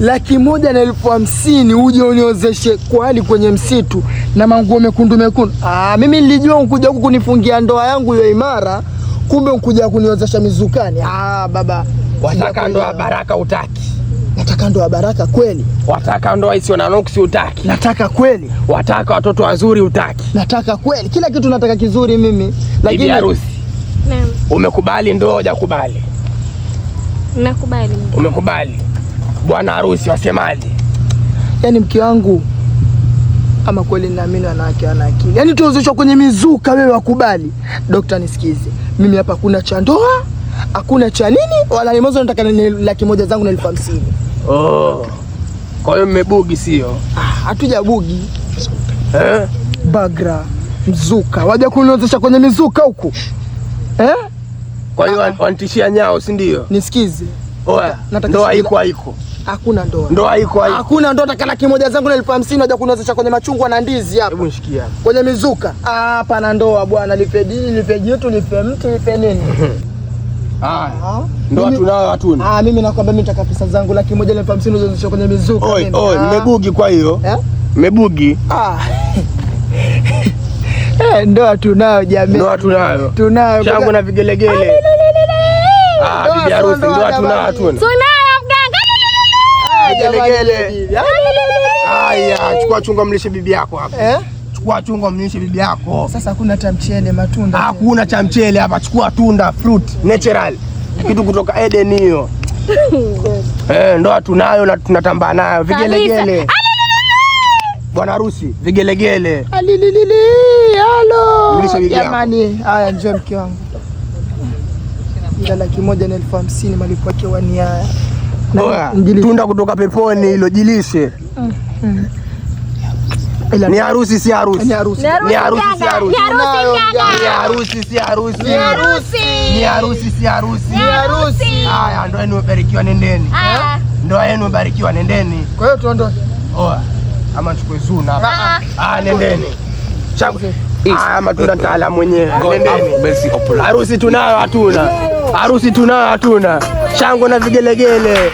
150,000 uje uniozeshe kwali kwenye msitu na manguo mekundu. Mimi nilijua unkuja huku kunifungia ndoa yangu hiyo imara, kumbe unkuja kuniozesha mizukani. Baba, wataka ndoa baraka utaki? Nataka ndoa baraka kweli. Wataka ndoa isiyo na nuksi utaki? Nataka kweli. Wataka watoto wazuri utaki? Nataka kweli. Kila kitu nataka kizuri mimi. Lakini bibi harusi, naam, umekubali ndoa hujakubali? Nakubali. Umekubali. Bwana harusi wasemaje? Yaani mke wangu, ama kweli naamini wanawake wana akili. Yaani tuozeshwa kwenye mizuka wewe wakubali. Dokta nisikize. Mimi hapa hakuna cha ndoa, hakuna cha nini, wala ni mwanzo nataka 100,000 zangu na 50,000. Kwa hiyo mmebugi sio? Hatujabugi. Bagra, mzuka. Waje kuniozesha kwenye mizuka huku. Kwa hiyo wanitishia nyao si ndio? Nisikize. Ndoa haiko. Hakuna ndoa. Ndoa haiko. Hakuna ndoa, nataka 100,000 zangu na 50,000 waje kuniozesha kwenye machungwa na ndizi hapa. Hebu nishikia. Kwenye mizuka. Hapana ndoa bwana, lipe dini, lipe jitu, lipe mtu, lipe nini? Ndoa tunao hatuna. Mimi nakwambia mimi nataka pesa zangu 100,000 na 50,000 uzozesha kwenye mizuka mimi. Mmebugi kwa hiyo? Mmebugi? Ndoa tunao jamii. Ndoa tunayo. Tunayo. Changu na vigelegele. Bibi harusi ndoa tunao hatuna. Tunayo mganga. Vigelegele. Haya, chukua chungwa mlishe bibi yako hapa. Chukua chungwa mlishe bibi yako. Sasa hakuna cha mchele, matunda. Hakuna cha mchele hapa, chukua tunda, fruit, natural. Kitu kutoka Eden hiyo. Ndoa tunayo na tunatambaa nayo. Vigelegele. Bwana harusi, vigelegele. Halo. Mlishe bibi yako. Jamani, haya njoo mke wangu. Ila 100,000 na 50,000 malipo yake wani haya. Tunda kutoka peponi hilo, jilishe. Ni harusi si harusi? Ni harusi si harusi? Ni harusi si harusi? Ni harusi si harusi? Haya, ndoa yenu imebarikiwa, nendeni. Ndoa yenu imebarikiwa, nendeni. Kwa hiyo tuondoke. Ama chukue zuna hapa. Nendeni. Matunda nitaala mwenyewe. Nendeni. Harusi tunayo hatuna? Harusi tunayo hatuna? Shangwe na vigelegele.